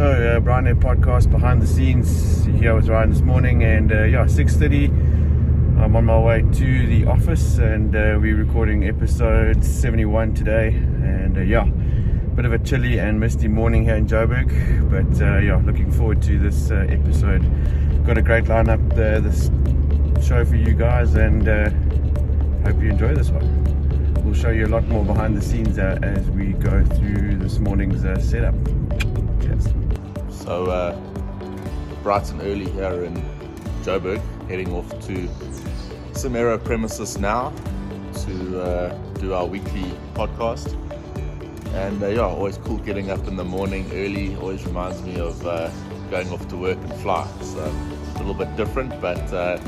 So, Bryan and podcast behind the scenes here with Ryan this morning, and 6:30. I'm on my way to the office, and we're recording episode 71 today. And bit of a chilly and misty morning here in Joburg, but looking forward to this episode. Got a great lineup this show for you guys, and hope you enjoy this one. We'll show you a lot more behind the scenes as we go through this morning's setup. Cheers. So bright and early here in Joburg, heading off to some aero premises now to do our weekly podcast. And always cool getting up in the morning early. Always reminds me of going off to work and fly. So it's a little bit different, but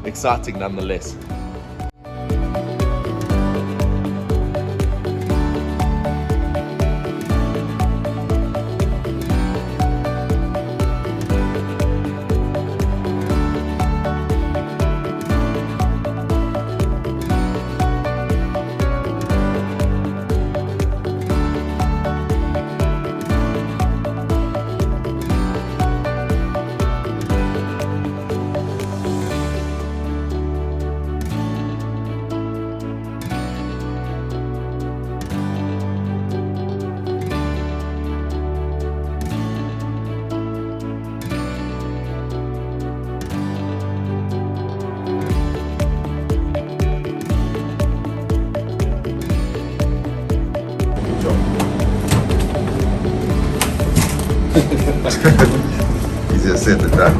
exciting nonetheless. Easier said than done.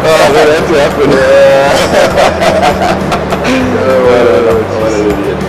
Oh man, that's what happened. What an idiot.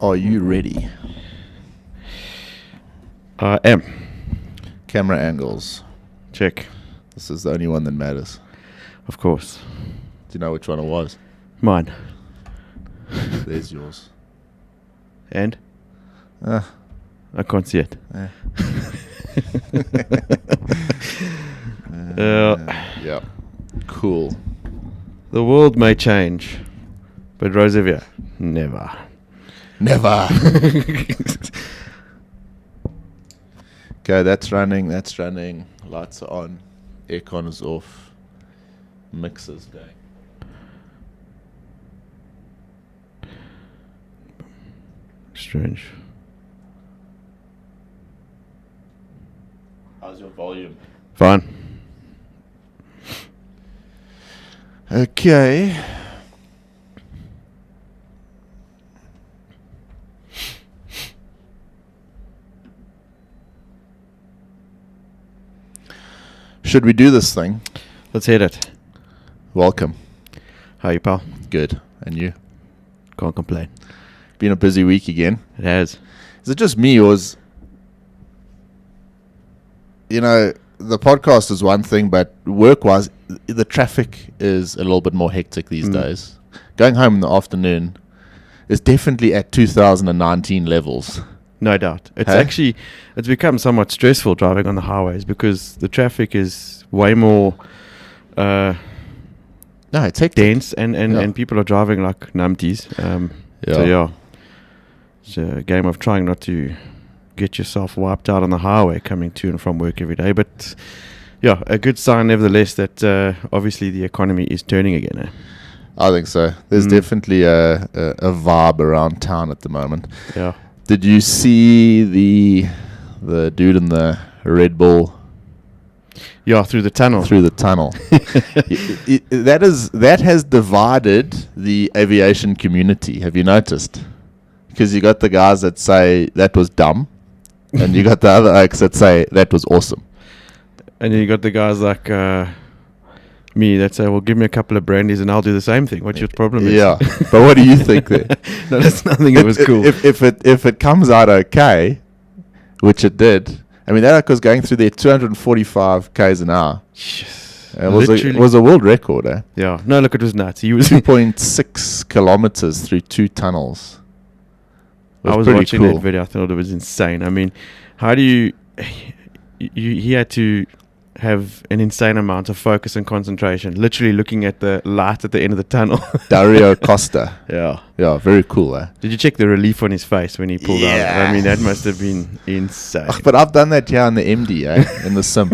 Are you ready? I am. Camera angles. Check. This is the only one that matters. Of course. Do you know which one it was? Mine. There's yours. And? Ah. I can't see it. Yeah. Cool. The world may change, but Roosevelt, never. Never. Okay, that's running. Lights are on. Aircon is off. Mixers going. Strange. How's your volume? Fine. Okay. Should we do this thing? Let's hit it. Welcome. How you, pal? Good. And you? Can't complain. Been a busy week again. It has. Is it just me, or is, the podcast is one thing, but work-wise, the traffic is a little bit more hectic these days. Going home in the afternoon is definitely at 2019 levels. No doubt. It's become somewhat stressful driving on the highways because the traffic is way more It's hectic. dense and people are driving like numpties. So it's a game of trying not to get yourself wiped out on the highway coming to and from work every day. But yeah, a good sign nevertheless that obviously the economy is turning again. I think so. There's definitely a vibe around town at the moment. Yeah. Did you see the dude in the Red Bull? Yeah, through the tunnel. That has divided the aviation community. Have you noticed? Because you got the guys that say that was dumb, and you got the other oaks that say that was awesome. And then you got the guys like me that say, well, give me a couple of brandies and I'll do the same thing. What's your problem? Yeah, but what do you think there? No, that's nothing. It was cool. If it comes out okay, which it did, I mean, that oak was going through there 245 k's an hour. It was a world record, eh? Yeah. No, look, it was nuts. He was 2.6 kilometers through 2 tunnels. I was watching that video. I thought it was insane. I mean, how do you he had to have an insane amount of focus and concentration, literally looking at the light at the end of the tunnel. Dario Costa. Yeah, very cool, eh? Did you check the relief on his face when he pulled out? I mean, that must have been insane. But I've done that here in the MD, eh? In the sim.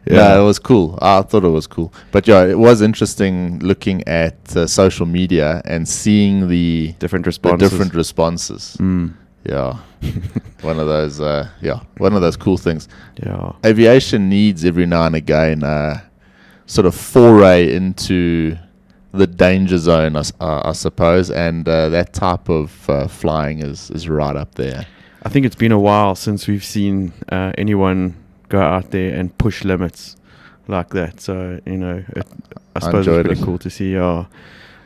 Yeah, it was cool. I thought it was cool. But yeah, it was interesting looking at social media and seeing the different responses. Yeah. one of those cool things. Yeah. Aviation needs every now and again sort of foray into the danger zone, I suppose, and that type of flying is right up there. I think it's been a while since we've seen anyone go out there and push limits like that. So, I suppose it's pretty cool to see.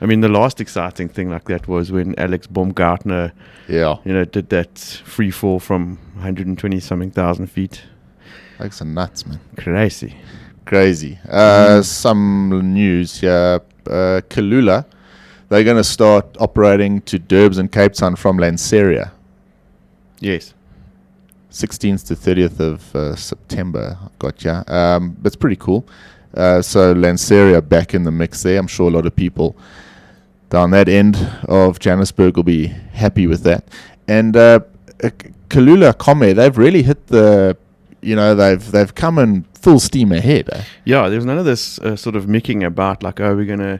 I mean, the last exciting thing like that was when Alex Baumgartner, did that free fall from 120-something thousand feet. That's nuts, man. Crazy. Some news here. Kalula, they're going to start operating to Durbs and Cape Town from Lanseria. Yes. 16th to 30th of September. Gotcha. That's pretty cool. So Lanseria back in the mix there. I'm sure a lot of people down that end of Johannesburg will be happy with that. And Kalula Kome, they've really hit the, they've come in full steam ahead. Eh? Yeah, there's none of this sort of micking about like, we're going to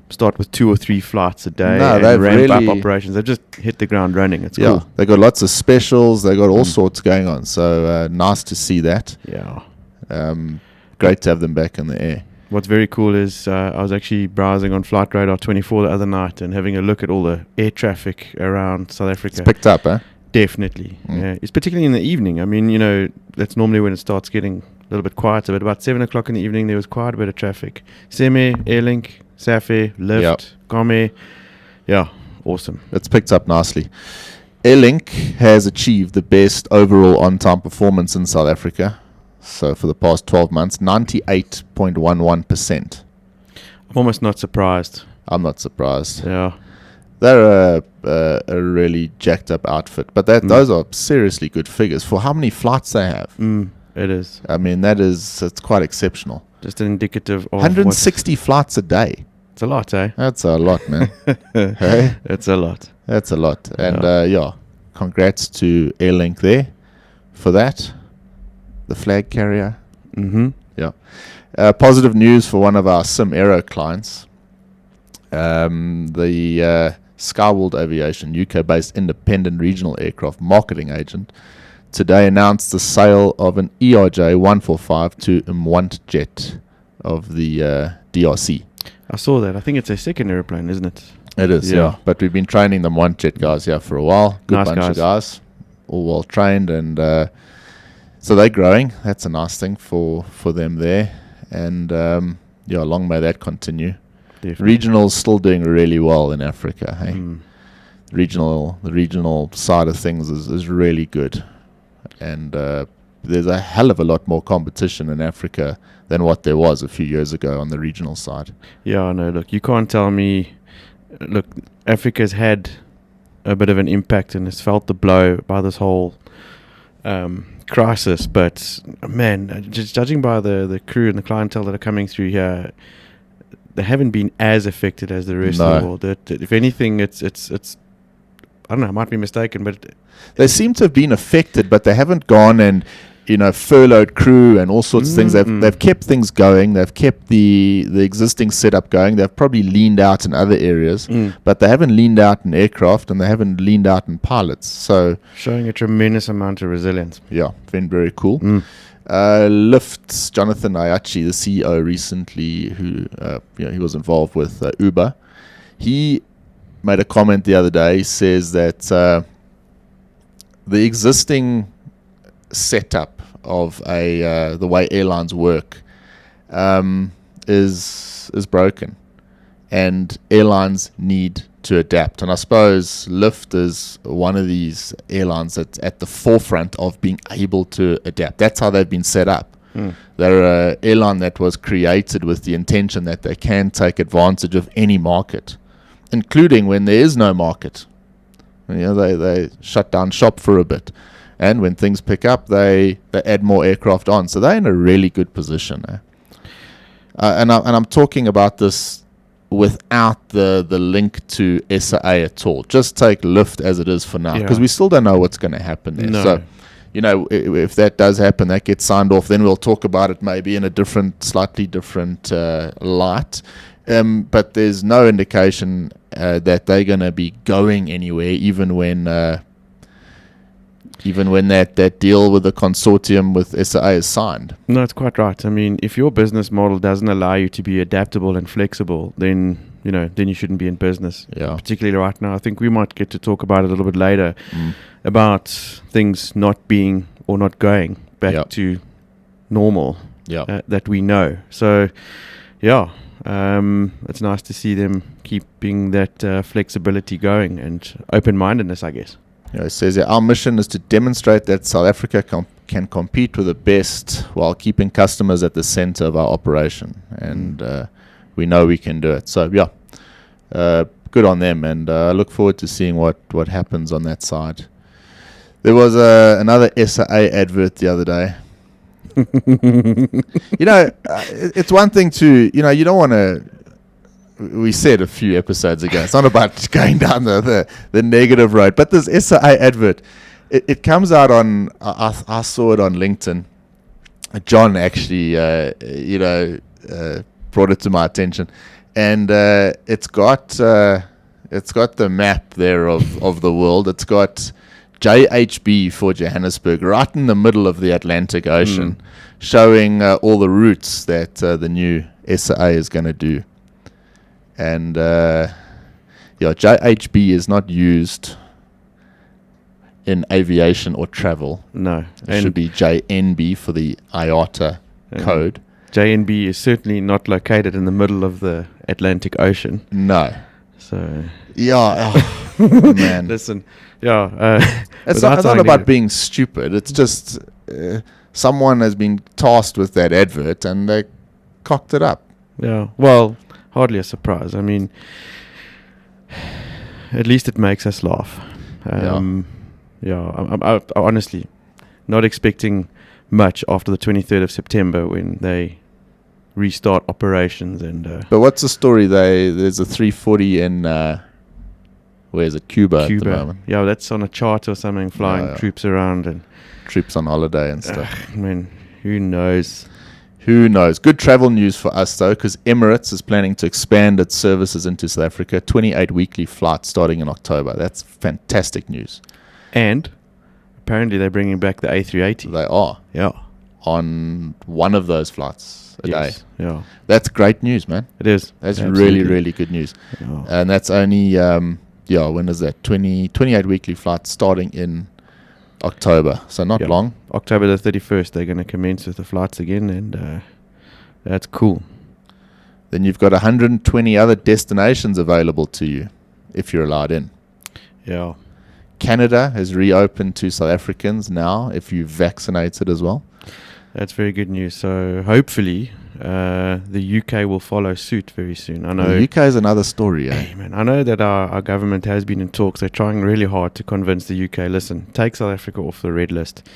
start with 2 or 3 flights a day and ramp up operations. They've just hit the ground running. It's cool. They got lots of specials. They got all sorts going on. So nice to see that. Yeah. Great to have them back in the air. What's very cool is I was actually browsing on Flight Radar 24 the other night and having a look at all the air traffic around South Africa. It's picked up, eh? Definitely. Yeah. It's particularly in the evening. I mean, that's normally when it starts getting a little bit quieter, but about 7 o'clock in the evening, there was quite a bit of traffic. Seme, Airlink, Safair, Lyft, Kome. Yeah, awesome. It's picked up nicely. Airlink has achieved the best overall on-time performance in South Africa. So for the past 12 months, 98.11%. I'm almost not surprised. I'm not surprised. Yeah. They're a really jacked up outfit. But those are seriously good figures for how many flights they have. It is. I mean, it's quite exceptional. Just an indicative of 160 flights a day. It's a lot, eh? That's a lot, man. Hey? It's a lot. That's a lot. And congrats to Airlink there for that. The flag carrier. Yeah. Positive news for one of our Sim Aero clients. The Skyworld Aviation, UK-based independent regional aircraft marketing agent, today announced the sale of an ERJ 145 to Jet of the DRC. I saw that. I think it's a second airplane, isn't it? It is, yeah. But we've been training the Jet guys here for a while. Good nice bunch of guys, all well trained, and so they're growing. That's a nice thing for them there, and long may that continue. Definitely. Regional's still doing really well in Africa. Hey, the regional side of things is really good, and there's a hell of a lot more competition in Africa than what there was a few years ago on the regional side. Yeah, I know. Look, you can't tell me. Look, Africa's had a bit of an impact and has felt the blow by this whole crisis. But man, just judging by the crew and the clientele that are coming through here, they haven't been as affected as the rest of the world. If anything, it's I don't know, I might be mistaken, but they seem to have been affected, but they haven't gone and furloughed crew and all sorts of things. They've kept things going. They've kept the existing setup going. They've probably leaned out in other areas, but they haven't leaned out in aircraft and they haven't leaned out in pilots. So showing a tremendous amount of resilience. Yeah, been very cool. Lyft's Jonathan Ayachi, the CEO recently, who he was involved with Uber, he made a comment the other day. He says that the existing setup of the way airlines work is broken, and airlines need to adapt. And I suppose Lyft is one of these airlines that's at the forefront of being able to adapt. That's how they've been set up. They're an airline that was created with the intention that they can take advantage of any market, including when there is no market. They shut down shop for a bit, and when things pick up, they add more aircraft on. So they're in a really good position. And I'm talking about this without the link to SAA at all. Just take Lyft as it is for now, because we still don't know what's going to happen there. No. So, if that does happen, that gets signed off, then we'll talk about it maybe in a slightly different light. But there's no indication that they're going to be going anywhere, even when that deal with the consortium with SAA is signed. No, it's quite right. I mean, if your business model doesn't allow you to be adaptable and flexible, then you shouldn't be in business. Yeah. Particularly right now. I think we might get to talk about it a little bit later about things not being or not going back to normal that we know. So, it's nice to see them keeping that flexibility going and open-mindedness, I guess. It says here, our mission is to demonstrate that South Africa can compete with the best while keeping customers at the center of our operation. And we know we can do it. So, good on them. And I look forward to seeing what happens on that side. There was another SAA advert the other day. It's one thing to, you don't want to, we said a few episodes ago, it's not about going down the negative road, but this SAA advert, it comes out on, I saw it on LinkedIn. John actually, brought it to my attention, and it's got the map there of the world. It's got JHB for Johannesburg, right in the middle of the Atlantic Ocean, showing all the routes that the new SAA is going to do. And JHB is not used in aviation or travel. No. It should be JNB for the IATA code. JNB is certainly not located in the middle of the Atlantic Ocean. No. So... man. Listen, it's not about being stupid. It's just someone has been tasked with that advert and they cocked it up. Yeah, well, hardly a surprise. I mean, at least it makes us laugh. I'm honestly not expecting much after the 23rd of September when they restart operations. But what's the story? There's a 340 in... where is it? Cuba at the moment. Yeah, that's on a charter or something, flying troops around and troops on holiday and stuff. I mean, who knows? Who knows? Good travel news for us, though, because Emirates is planning to expand its services into South Africa. 28 weekly flights starting in October. That's fantastic news. And apparently they're bringing back the A380. They are. Yeah. On one of those flights a day. Yeah. That's great news, man. It is. That's Absolutely. really, really good news. Yeah. And that's only, when is that? 28 weekly flights starting in October. So not long. October the 31st, they're going to commence with the flights again, and that's cool. Then you've got 120 other destinations available to you if you're allowed in. Yeah. Canada has reopened to South Africans now if you're vaccinated as well. That's very good news. So hopefully the UK will follow suit very soon. I know The UK is another story, eh? Hey, man, I know that our government has been in talks. They're trying really hard to convince the UK, listen, take South Africa off the red list.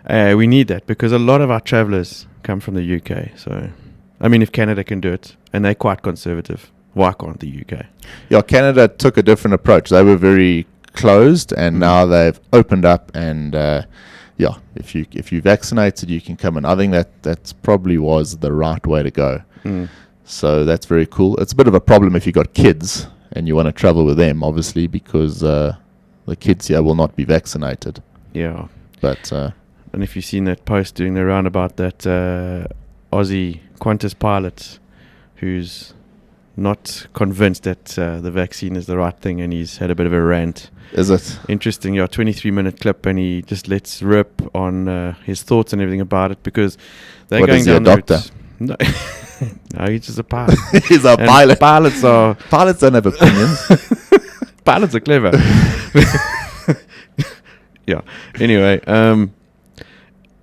We need that because a lot of our travellers come from the UK. So, I mean, if Canada can do it, and they're quite conservative, why can't the UK? Yeah, Canada took a different approach. They were very closed, and now they've opened up. And if you vaccinated, you can come in. I think that's probably was the right way to go. So that's very cool. It's a bit of a problem if you got kids and you want to travel with them, obviously, because the kids here will not be vaccinated. Yeah. But and if you've seen that post doing the round about that Aussie Qantas pilot who's not convinced that the vaccine is the right thing, and he's had a bit of a rant. Is it? Interesting, 23-minute clip, and he just lets rip on his thoughts and everything about it, because they're What, going is he a down the doctor? route- No. No, he's just a pilot. He's a And pilot. Pilots Pilots don't have opinions. pilots are clever. Yeah. Anyway,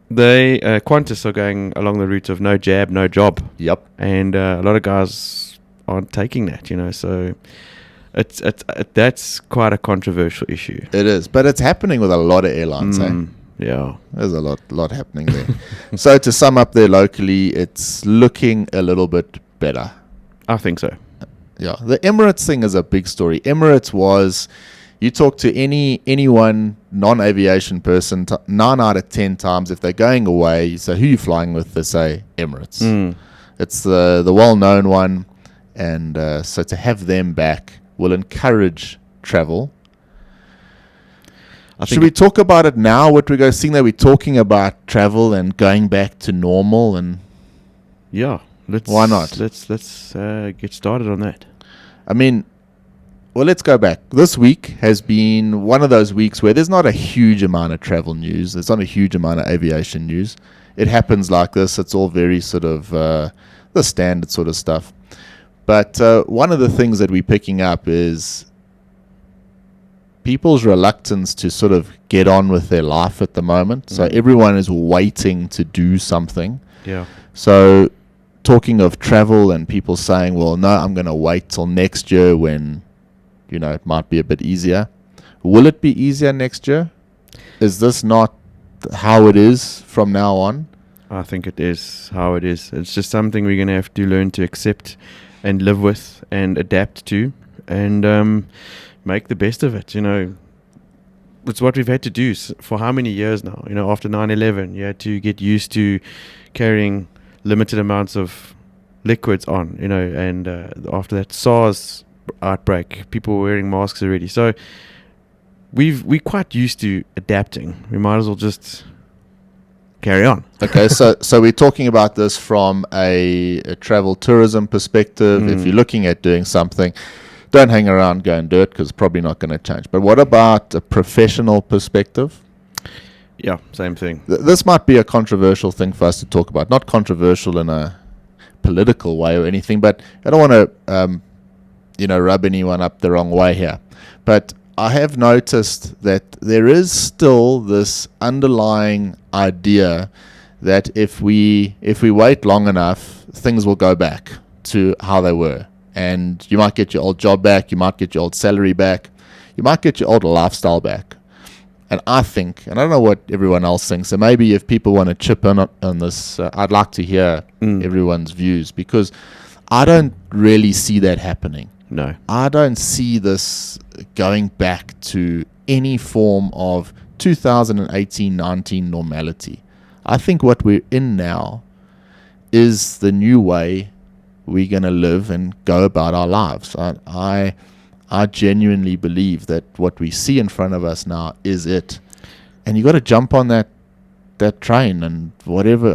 they Qantas are going along the route of no jab, no job, Yep. and a lot of guys aren't taking that. So it's that's quite a controversial issue. It is. But it's happening with a lot of airlines, eh? Yeah. There's a lot happening there. So to sum up there locally, it's looking a little bit better. I think so. Yeah, the Emirates thing is a big story. Emirates was, you talk to anyone non-aviation person, 9 out of 10 times, if they're going away, you say, who are you flying with? They say Emirates. It's the well-known one, and so to have them back will encourage travel. Should we talk about it now? What we're seeing that we're talking about travel and going back to normal, and Yeah. Why not? Let's get started on that. I mean, well, let's go back. This week has been one of those weeks where there's not a huge amount of travel news. There's not a huge amount of aviation news. It happens like this. It's all very sort of the standard sort of stuff. But one of the things that we're picking up is people's reluctance to sort of get on with their life at the moment. So everyone is waiting to do something. Yeah. So talking of travel and people saying, well, no, I'm going to wait till next year when, it might be a bit easier. Will it be easier next year? Is this not how it is from now on? I think it is how it is. It's just something we're going to have to learn to accept and live with and adapt to, and make the best of it. It's what we've had to do for how many years now? After 9/11, you had to get used to carrying limited amounts of liquids on, and after that SARS outbreak, people were wearing masks already. So we're quite used to adapting. We might as well just carry on. Okay, so we're talking about this from a travel tourism perspective. If you're looking at doing something, don't hang around, go and do it, because it's probably not going to change. But what about a professional perspective? Yeah, same thing. This might be a controversial thing for us to talk about. Not controversial in a political way or anything, but I don't want to, rub anyone up the wrong way here. But I have noticed that there is still this underlying idea that if we wait long enough, things will go back to how they were. And you might get your old job back, you might get your old salary back, you might get your old lifestyle back. And I think, and I don't know what everyone else thinks, so maybe if people want to chip in on this, I'd like to hear everyone's views, because I don't really see that happening. No. I don't see this going back to any form of 2018-19 normality. I think what we're in now is the new way we're going to live and go about our lives. I genuinely believe that what we see in front of us now is it. And you got to jump on that train, and whatever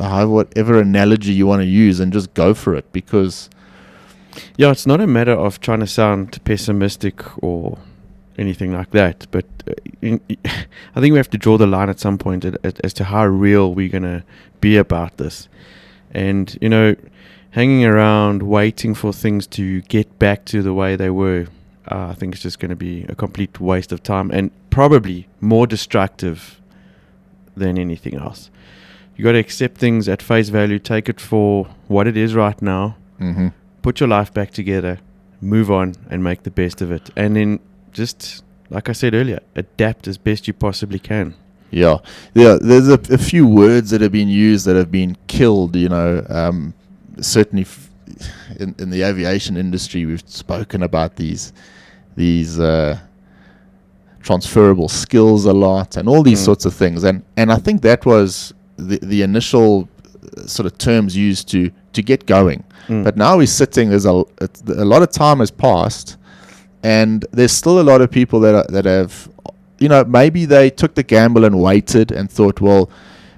analogy you want to use, and just go for it, because it's not a matter of trying to sound pessimistic or anything like that, but I think we have to draw the line at some point as to how real we're going to be about this. And, hanging around waiting for things to get back to the way they were, I think it's just going to be a complete waste of time, and probably more destructive than anything else. You got to accept things at face value, take it for what it is right now, put your life back together, move on, and make the best of it. And then just, like I said earlier, adapt as best you possibly can. Yeah. There's a few words that have been used that have been killed, certainly in the aviation industry. We've spoken about these transferable skills a lot, and all these sorts of things, and I think that was the initial sort of terms used to get going. But now we're sitting, a lot of time has passed, and there's still a lot of people that have, maybe they took the gamble and waited and thought, well,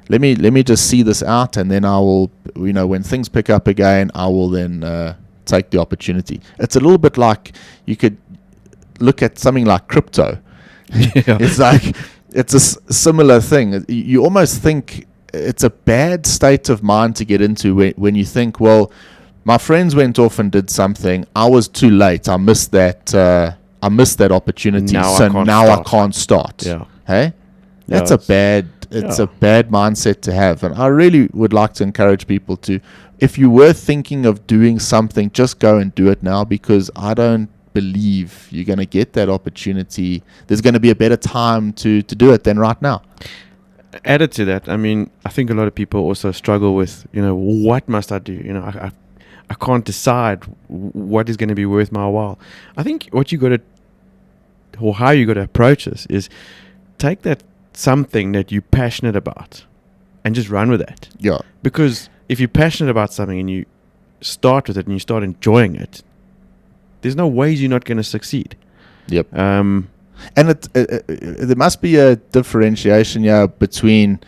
let me just see this out, and then I will, when things pick up again, I will then take the opportunity. It's a little bit like, you could look at something like crypto. It's like, it's a similar thing. You almost think it's a bad state of mind to get into when you think, well, my friends went off and did something, I was too late, I missed that opportunity, now I can't start. Hey, that's a bad mindset to have. And I really would like to encourage people to, if you were thinking of doing something, just go and do it now, because I don't believe you're going to get that opportunity. There's going to be a better time to do it than right now. Added to that, I think a lot of people also struggle with, what must I do? I can't decide what is going to be worth my while. I think what you got to, or how you got to approach this, is take that something that you're passionate about and just run with that. Yeah. Because if you're passionate about something and you start with it and you start enjoying it, there's no ways you're not going to succeed. Yep. And there must be a differentiation between,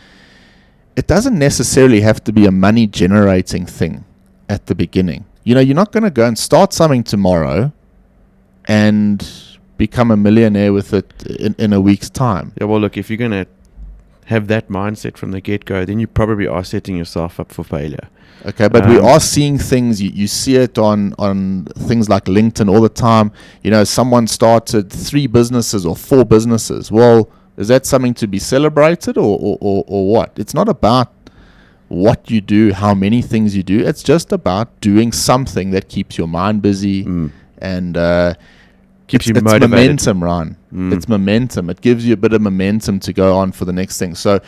it doesn't necessarily have to be a money generating thing at the beginning. You're not going to go and start something tomorrow and become a millionaire with it in a week's time. Yeah, well, look, if you're going to have that mindset from the get-go, then you probably are setting yourself up for failure. Okay, but we are seeing things, you see it on things like LinkedIn all the time. Someone started 3 businesses or 4 businesses. Well, is that something to be celebrated or what? It's not about what you do, how many things you do. It's just about doing something that keeps your mind busy and keeps you It's motivated. momentum, Ryan. It's momentum. It gives you a bit of momentum to go on for the next thing. So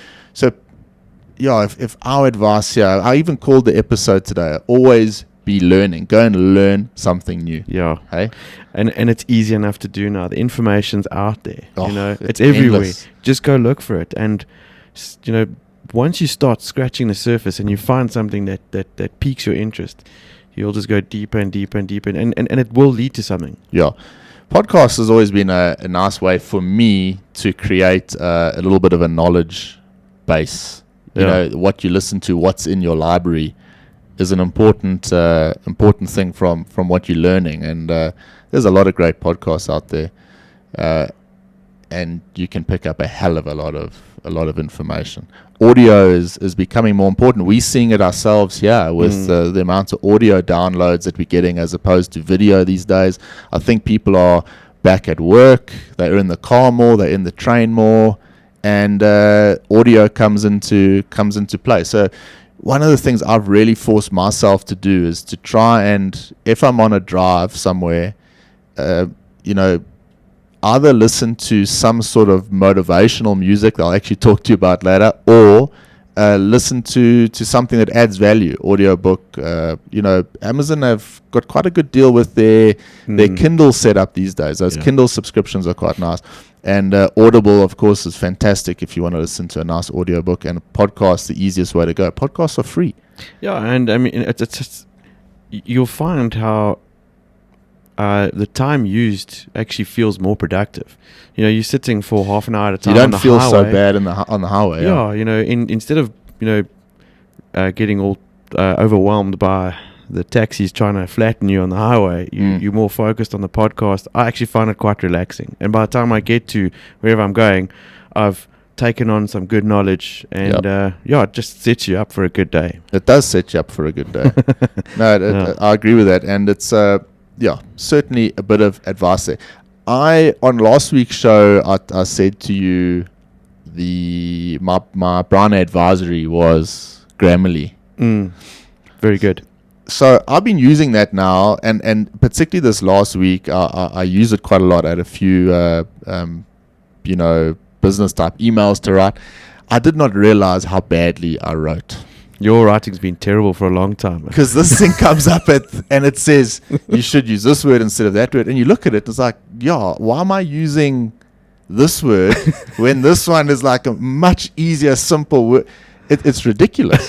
if our advice here, I even called the episode today, always be learning. Go and learn something new. Yeah. Hey? And it's easy enough to do now. The information's out there. It's everywhere. endless. Just go look for it. And once you start scratching the surface and you find something that piques your interest, you'll just go deeper and deeper and deeper, and it will lead to something. Yeah. Podcast has always been a nice way for me to create a little bit of a knowledge base. What you listen to, what's in your library, is an important thing from what you're learning. And there's a lot of great podcasts out there, and you can pick up a hell of a lot of information. Audio is becoming more important. We're seeing it ourselves here with the amount of audio downloads that we're getting as opposed to video these days. I think people are back at work, they're in the car more, they're in the train more, and audio comes into play. So one of the things I've really forced myself to do is to try and, if I'm on a drive somewhere, either listen to some sort of motivational music that I'll actually talk to you about later, or listen to something that adds value, audiobook. Amazon have got quite a good deal with their Kindle setup these days. Those Kindle subscriptions are quite nice. And Audible, of course, is fantastic if you want to listen to a nice audiobook. And a podcast, the easiest way to go. Podcasts are free. Yeah, and I mean, it's just, you'll find how the time used actually feels more productive. You know, you're sitting for half an hour at a time. You on don't the feel so highway. bad on the highway. Yeah, you know, instead of, getting all overwhelmed by the taxis trying to flatten you on the highway, you're more focused on the podcast. I actually find it quite relaxing. And by the time I get to wherever I'm going, I've taken on some good knowledge, and it just sets you up for a good day. It does set you up for a good day. I agree with that, and it's certainly a bit of advice there. On last week's show, I said to you, my Bryan advisory was Grammarly. Very good. So I've been using that now, and particularly this last week, I use it quite a lot. I had a few, business type emails to write. I did not realize how badly I wrote. Your writing's been terrible for a long time. Because this thing comes up and it says you should use this word instead of that word, and you look at it, it's like, why am I using this word when this one is like a much easier, simple word? It's ridiculous.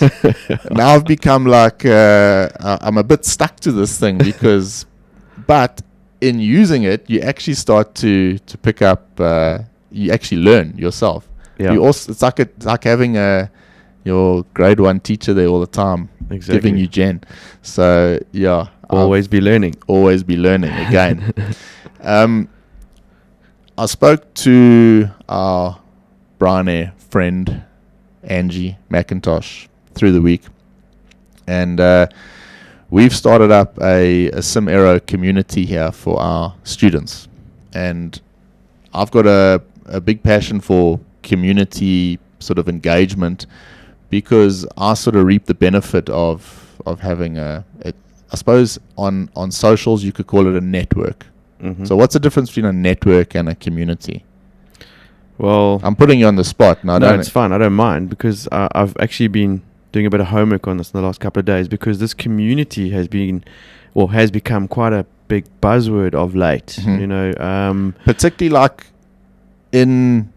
Now I've become like I'm a bit stuck to this thing but in using it, you actually start to pick up. You actually learn yourself. Yeah. It's like having your grade 1 teacher there all the time, giving you gen. So always be learning. Always be learning again. I spoke to our Bryan friend Angie McIntosh through the week, and we've started up a SimAero community here for our students, and I've got a big passion for community sort of engagement, because I sort of reap the benefit of having I suppose on socials you could call it a network. Mm-hmm. So what's the difference between a network and a community? Well, I'm putting you on the spot. No, it's fine. I don't mind, because I've actually been doing a bit of homework on this in the last couple of days, because this community has become quite a big buzzword of late. Mm-hmm. Particularly like in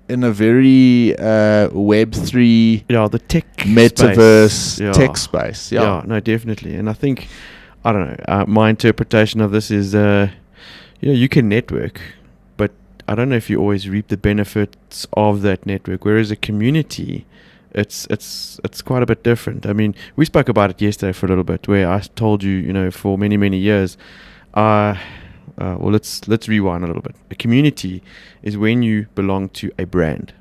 a very Web3, the tech metaverse tech space. Yeah, no, definitely. And I think, I don't know, my interpretation of this is, you can network, but I don't know if you always reap the benefits of that network. Whereas a community, it's quite a bit different. I mean, we spoke about it yesterday for a little bit, where I told you, for many, many years, let's rewind a little bit. A community is when you belong to a brand.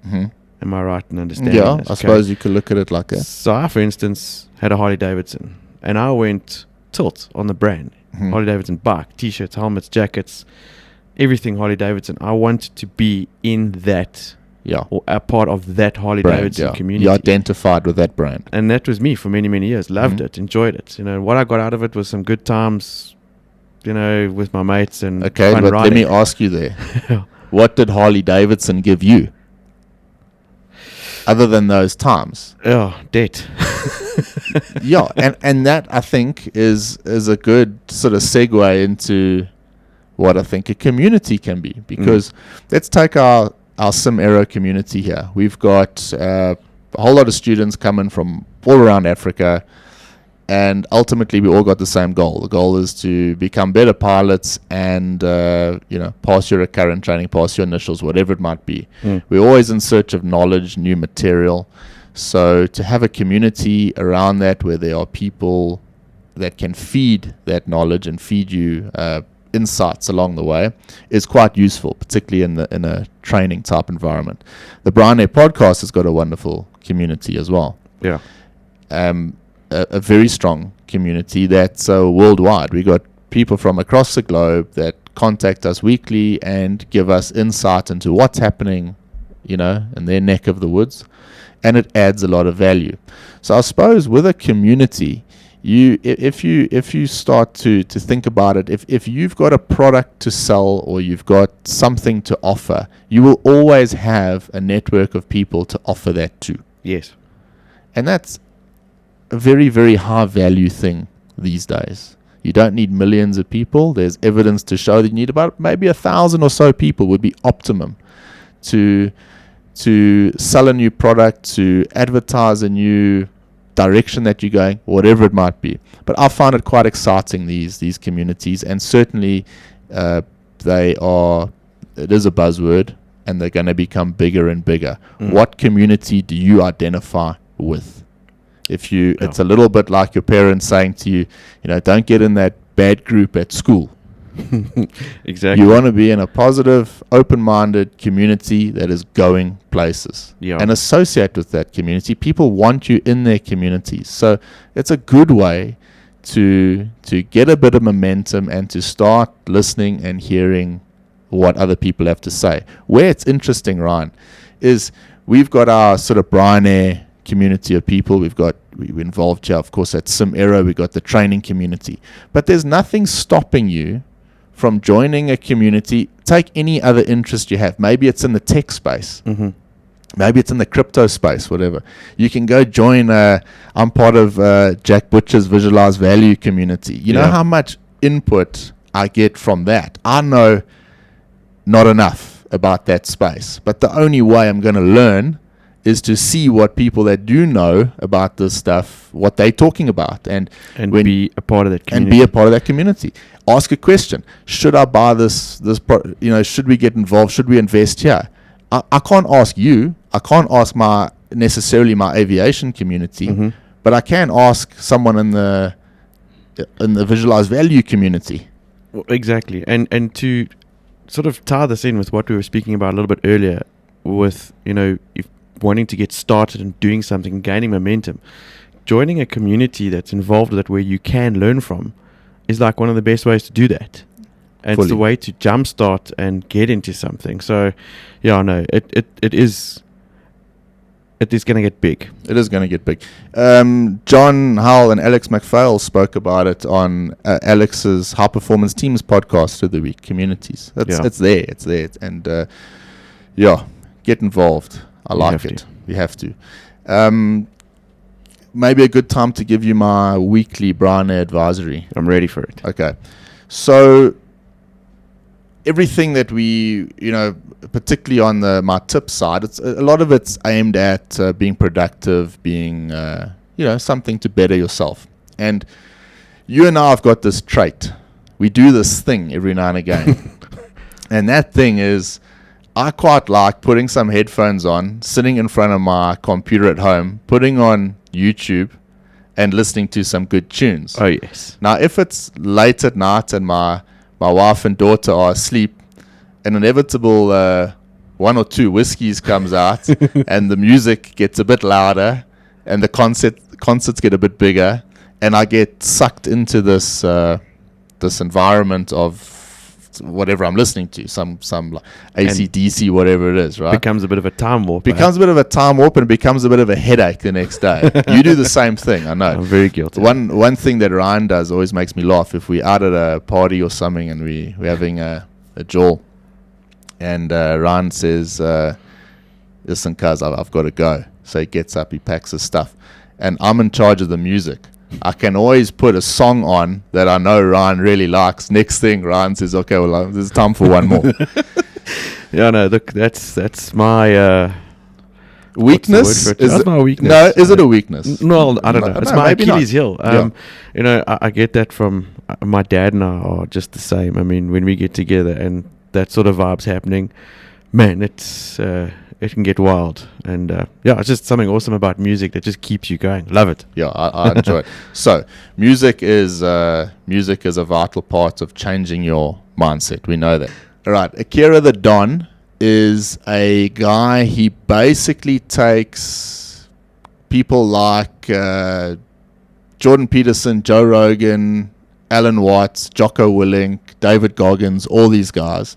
Mm-hmm. Am I right in understanding Yeah, this? I suppose you could look at it like that. So I, for instance, had a Harley Davidson, and I went tilt on the brand. Mm-hmm. Harley Davidson bike, t-shirts, helmets, jackets, everything Harley Davidson. I wanted to be in that, or a part of that Harley Davidson community. You identified with that brand. And that was me for many, many years. Loved it, enjoyed it. What I got out of it was some good times, with my mates and okay, fun but riding. Let me ask you there. What did Harley Davidson give you? Other than those times? Debt. and that I think is a good sort of segue into what I think a community can be. Because let's take our SimAero community here. We've got a whole lot of students coming from all around Africa, and ultimately we all got the same goal. The goal is to become better pilots and pass your recurrent training, pass your initials, whatever it might be. We're always in search of knowledge, new material. So to have a community around that, where there are people that can feed that knowledge and feed you insights along the way, is quite useful, particularly in a training type environment. The Bryan podcast has got a wonderful community as well. Yeah. A very strong community that's worldwide. We got people from across the globe that contact us weekly and give us insight into what's happening, in their neck of the woods, and it adds a lot of value. So I suppose with a community, if you start to think about it, if you've got a product to sell or you've got something to offer, you will always have a network of people to offer that to. Yes. And that's a very, very high value thing these days. You don't need millions of people. There's evidence to show that you need about maybe 1,000 or so people would be optimum to sell a new product, to advertise a new direction that you're going, whatever it might be. But I find it quite exciting, these communities, and certainly it is a buzzword, and they're going to become bigger and bigger. What community do you identify with? It's a little bit like your parents saying to you, don't get in that bad group at school. Exactly. You want to be in a positive, open-minded community that is going places, and associate with that community. People want you in their communities, so it's a good way to get a bit of momentum and to start listening and hearing what other people have to say. Where it's interesting, Ryan, is we've got our sort of Bryan Air community of people. We're involved here, of course, at Sim Aero. We've got the training community, but there's nothing stopping you from joining a community. Take any other interest you have. Maybe it's in the tech space. Maybe it's in the crypto space, whatever. You can go join. I'm part of Jack Butcher's Visualize Value community. You know how much input I get from that? I know not enough about that space, but the only way I'm going to learn is to see what people that do know about this stuff, what they're talking about, and be a part of that community. And be a part of that community. Ask a question. Should I buy this should we get involved? Should we invest here? I can't ask you. I can't ask necessarily my aviation community, but I can ask someone in the Visualize Value community. Well, exactly. And to sort of tie this in with what we were speaking about a little bit earlier, with if wanting to get started and doing something and gaining momentum, joining a community that's involved with it where you can learn from is like one of the best ways to do that. And Fully. It's the way to jumpstart and get into something. So it is going to get big. It is going to get big. John Howell and Alex McPhail spoke about it on Alex's High Performance Teams podcast of the week, Communities. It's there. And get involved. I like it. You have to. Maybe a good time to give you my weekly Bryan Air advisory. I'm ready for it. Okay. So everything that we, particularly on my tip side, it's a lot of it's aimed at being productive, being, something to better yourself. And you and I have got this trait. We do this thing every now and again. And that thing is, I quite like putting some headphones on, sitting in front of my computer at home, putting on YouTube and listening to some good tunes. Oh, yes. Now, if it's late at night and my wife and daughter are asleep, an inevitable one or two whiskeys comes out and the music gets a bit louder and the concerts get a bit bigger, and I get sucked into this environment of whatever I'm listening to, some like AC/DC, whatever it is, right? Becomes a bit of a time warp. Becomes a bit of a time warp, and it becomes a bit of a headache the next day. You do the same thing, I know. I'm very guilty. One thing that Ryan does always makes me laugh. If we're out at a party or something and we're having a jaw, and Ryan says, listen, cuz, I've got to go. So he gets up, he packs his stuff, and I'm in charge of the music. I can always put a song on that I know Ryan really likes. Next thing, Ryan says, okay, well, there's time for one more. Look, that's my weakness. That's my weakness. No, is it a weakness? No, I don't know. It's my Achilles heel. Yeah. I get that from my dad and I are just the same. I mean, when we get together and that sort of vibe's happening, man, it can get wild. And it's just something awesome about music that just keeps you going. Love it. Yeah, I enjoy it. So music is a vital part of changing your mindset. We know that. All right, Akira the Don is a guy. He basically takes people like Jordan Peterson, Joe Rogan, Alan Watts, Jocko Willink, David Goggins, all these guys.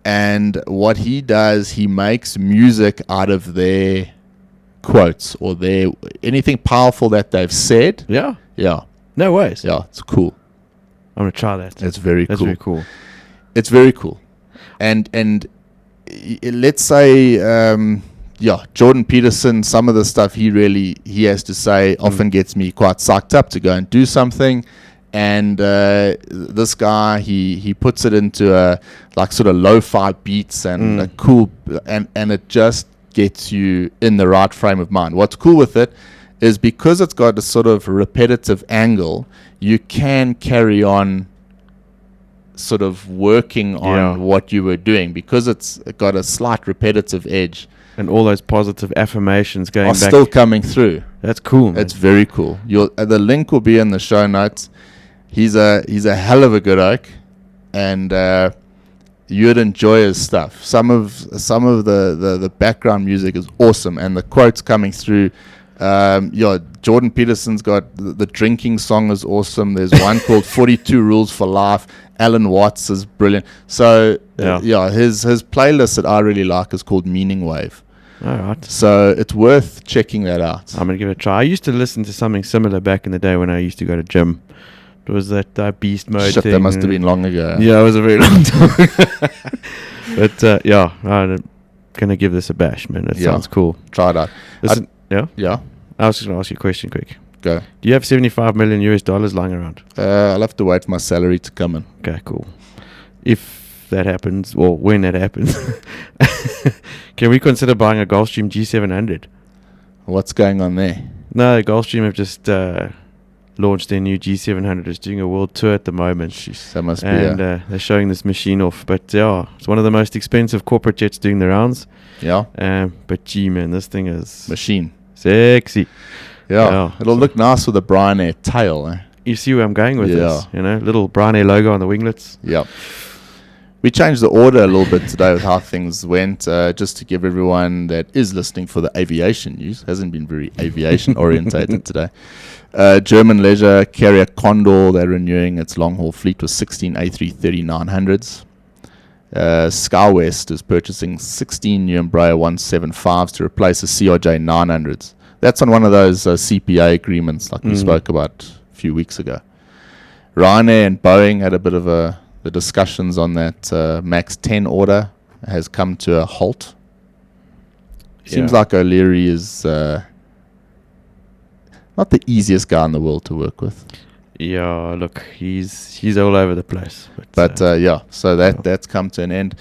And what he does, he makes music out of their quotes or anything powerful that they've said. Yeah. Yeah. No ways. Yeah, it's cool. I'm going to try that. It's very That's cool. very cool. It's very cool. And let's say, Jordan Peterson, some of the stuff he has to say often gets me quite psyched up to go and do something. And this guy, he puts it into a like sort of lo-fi beats and a cool, and it just gets you in the right frame of mind. What's cool with it is because it's got a sort of repetitive angle, you can carry on sort of working on what you were doing because it's got a slight repetitive edge. And all those positive affirmations going back. Still coming through. That's cool, man. It's very cool. The link will be in the show notes. He's a hell of a good oak, and you'd enjoy his stuff. Some of the background music is awesome, and the quotes coming through. Jordan Peterson's got the drinking song is awesome. There's one called 42 Rules for Life. Alan Watts is brilliant. So his playlist that I really like is called Meaning Wave. All right. So it's worth checking that out. I'm going to give it a try. I used to listen to something similar back in the day when I used to go to gym. It was that beast mode thing. That must have been long ago. Yeah, it was a very long time. But I'm going to give this a bash, man. It sounds cool. Try it out. Listen, Yeah. I was just going to ask you a question quick. Go. Do you have $75 million lying around? I'll have to wait for my salary to come in. Okay, cool. If that happens, or when that happens, can we consider buying a Gulfstream G700? What's going on there? No, Gulfstream have just launched their new G700. It's doing a world tour at the moment. Jeez, that must and be they're showing this machine off. But it's one of the most expensive corporate jets doing the rounds. Yeah. But gee, man, this thing is machine. Sexy. Yeah. It'll look nice with a Bryan Air tail. Eh? You see where I'm going with this? Little Bryan Air logo on the winglets. Yeah. We changed the order a little bit today with how things went, just to give everyone that is listening for the aviation news. Hasn't been very aviation orientated today. German leisure carrier Condor, they're renewing its long-haul fleet with 16 A330-900s. SkyWest is purchasing 16 new Embraer 175s to replace the CRJ 900s. That's on one of those CPA agreements like we spoke about a few weeks ago. Ryanair and Boeing had a bit of the discussions on that MAX 10 order has come to a halt. Seems like O'Leary is not the easiest guy in the world to work with. Yeah, look, he's all over the place. But so that's come to an end.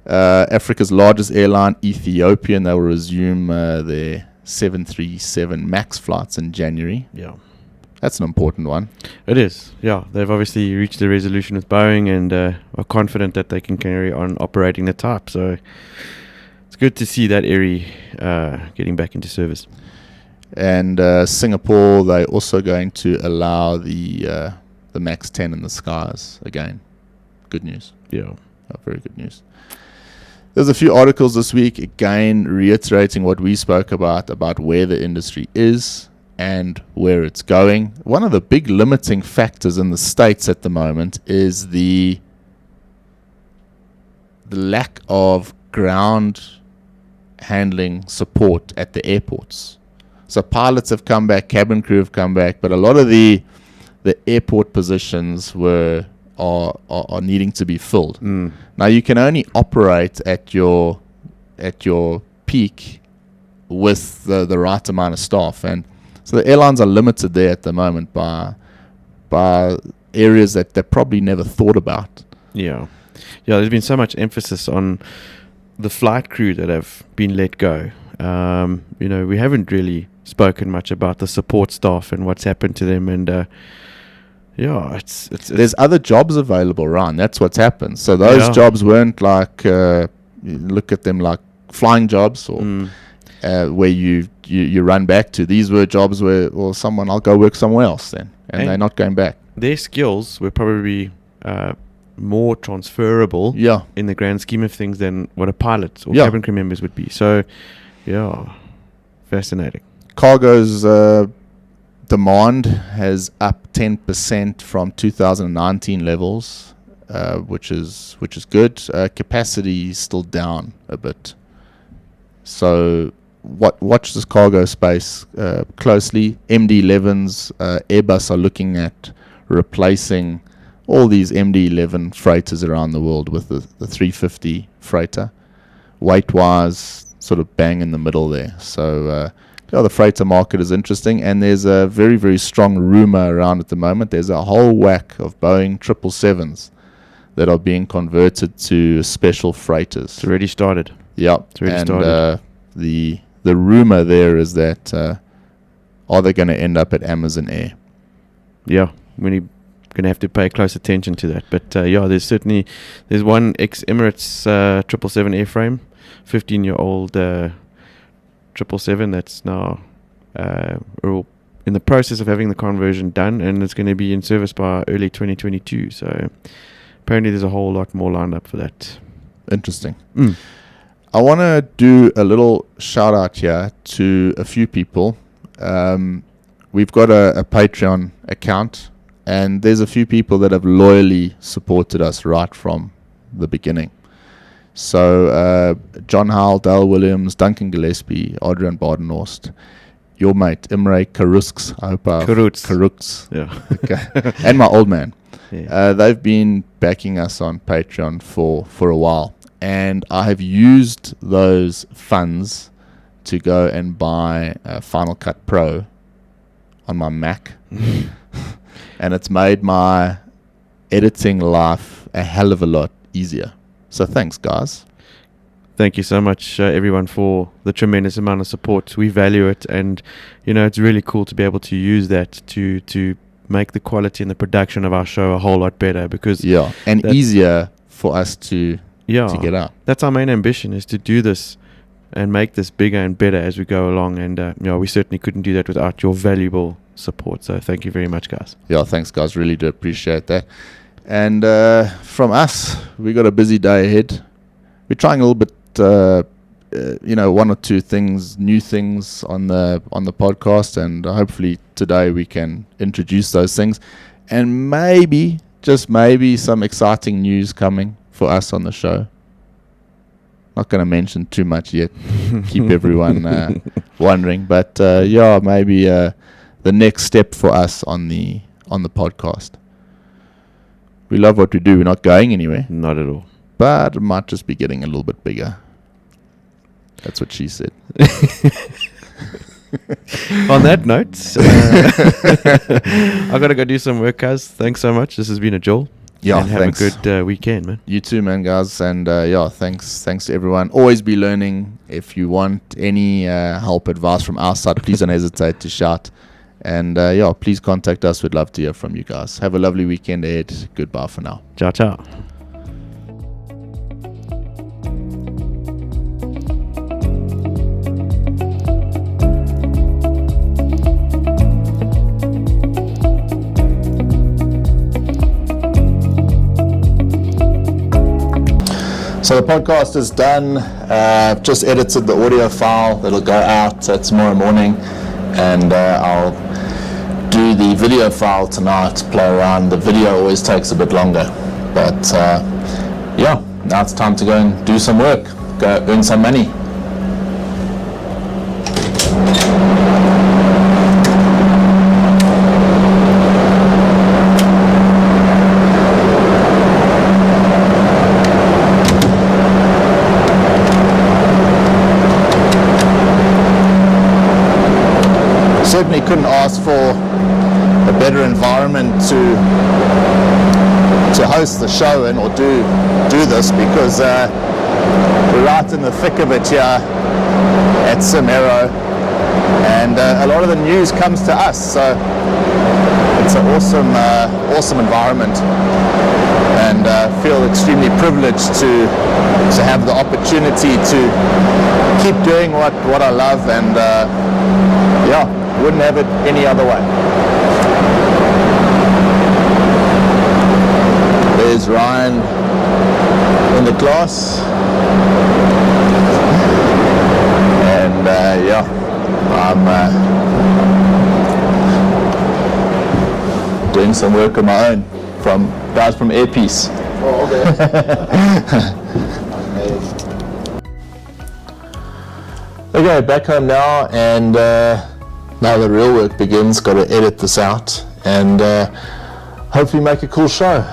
Africa's largest airline, Ethiopian, they will resume their 737 MAX flights in January. Yeah. That's an important one. It is, yeah. They've obviously reached a resolution with Boeing and are confident that they can carry on operating the type. So it's good to see that area getting back into service. And Singapore, they're also going to allow the MAX 10 in the skies again. Good news. Yeah. Very good news. There's a few articles this week, again, reiterating what we spoke about where the industry is and where it's going. One of the big limiting factors in the States at the moment is the lack of ground handling support at the airports. So pilots have come back, cabin crew have come back, but a lot of the airport positions are needing to be filled. Now you can only operate at your peak with the right amount of staff, and so the airlines are limited there at the moment by areas that they probably never thought about. Yeah. There's been so much emphasis on the flight crew that have been let go. We haven't really spoken much about the support staff and what's happened to them, and it's there's other jobs available, Ryan. That's what's happened. So those jobs weren't like you look at them like flying jobs or where you run back to. These were jobs where I'll go work somewhere else then, and they're not going back. Their skills were probably more transferable in the grand scheme of things than what a pilot or cabin crew members would be. So fascinating. Cargo's demand has up 10% from 2019 levels, which is good. Capacity is still down a bit. So watch this cargo space closely. MD-11s, Airbus are looking at replacing all these MD-11 freighters around the world with the 350 freighter. Weight-wise, sort of bang in the middle there. So the freighter market is interesting, and there's a very, very strong rumor around at the moment. There's a whole whack of Boeing 777s that are being converted to special freighters. It's already started. Yeah, it's already started. The rumor there is that are they going to end up at Amazon Air? Yeah, we're going to have to pay close attention to that. But there's one ex-Emirates 777 airframe, 15-year-old 777 that's now in the process of having the conversion done, and it's going to be in service by early 2022. So apparently there's a whole lot more lined up for that. Interesting. I want to do a little shout out here to a few people. We've got a Patreon account, and there's a few people that have loyally supported us right from the beginning. So John Howell, Dale Williams, Duncan Gillespie, Adrian Badenhorst, your mate Imre Karusks, I hope Karuks. Yeah. Okay. And my old man. Yeah. They've been backing us on Patreon for a while, and I have used those funds to go and buy Final Cut Pro on my Mac. And it's made my editing life a hell of a lot easier. So thanks, guys. Thank you so much, everyone, for the tremendous amount of support. We value it, and it's really cool to be able to use that to make the quality and the production of our show a whole lot better, because and easier for us to get out. That's our main ambition, is to do this and make this bigger and better as we go along, and we certainly couldn't do that without your valuable support. So thank you very much, guys. Thanks, guys. Really do appreciate that. And from us, we got a busy day ahead. We're trying a little bit one or two new things on the podcast, and hopefully today we can introduce those things, and maybe, just maybe, some exciting news coming for us on the show. Not going to mention too much yet, keep everyone wondering, but maybe the next step for us on the podcast. We love what we do. We're not going anywhere. Not at all. But it might just be getting a little bit bigger. That's what she said. On that note, I got to go do some work, guys. Thanks so much. This has been a Joel. And have a good weekend, man. You too, man, guys. And thanks to everyone. Always be learning. If you want any help, advice from our side, please don't hesitate to shout. And please contact us. We'd love to hear from you guys. Have a lovely weekend ahead. Goodbye for now. Ciao, ciao. So the podcast is done. I've just edited the audio file. It'll go out tomorrow morning, and I'll do the video file tonight, play around. The video always takes a bit longer, but now it's time to go and do some work, go earn some money. Certainly couldn't ask for a better environment to host the show in, or do this, because we're right in the thick of it here at Simero, and a lot of the news comes to us, so it's an awesome environment, and feel extremely privileged to have the opportunity to keep doing what I love, and wouldn't have it any other way. There's Ryan in the class, and I'm doing some work on my own from guys from Airpiece. Oh, okay. Okay, back home now, and now the real work begins. Got to edit this out and hopefully make a cool show.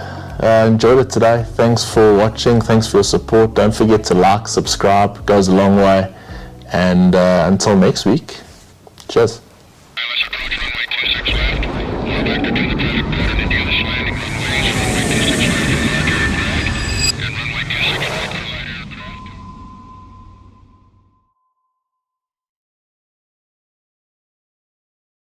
Enjoyed it today. Thanks for watching. Thanks for your support. Don't forget to like, subscribe. Goes a long way. And until next week, cheers. Approach runway 26 left. Vector to the paddock, boarded in